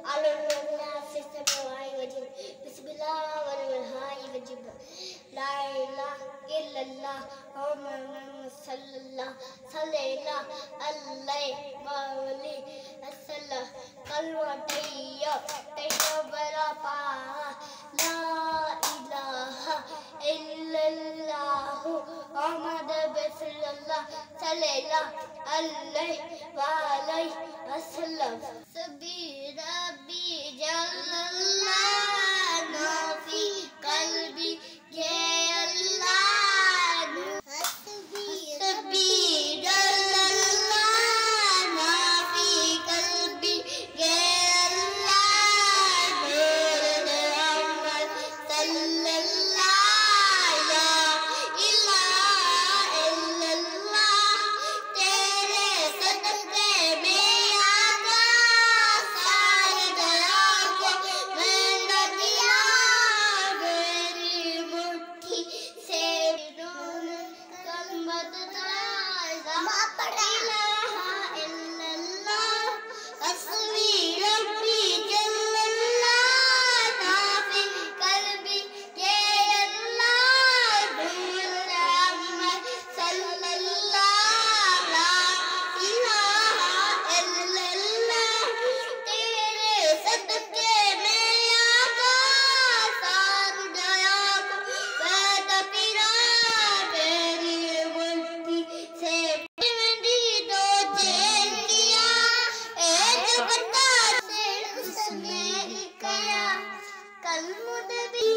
Allah system wajib bismillah wal hayy wajib la ilaha illallah Muhammad sallallahu alaihi wasallam kalwa tayya berapa la ilaha illallah Muhammad sallallahu alaihi wasallam sabbi rabbi jallallah nafi qalbi ya Allah sabbi jallallah nafi qalbi ya Allah Muhammad sallallahu la ilaha illallah तेरे सदक़े में आका सारे दया को मैंने दिया मेरी मुट्ठी से कलमत ला इलाहा इल्लल्लाह अस्मी रब्बी जल्लल्लाह नाफी कल्बी ये अल्लाह मुहम्मद सल्लल्लाह ला इलाहा इल्लल्लाह तेरे सदक़े में आका सारी दया को पैदा पिरा मेरी मुट्ठी से मेरी दो चैन किया एक बता से उसने कया कल मुझे भी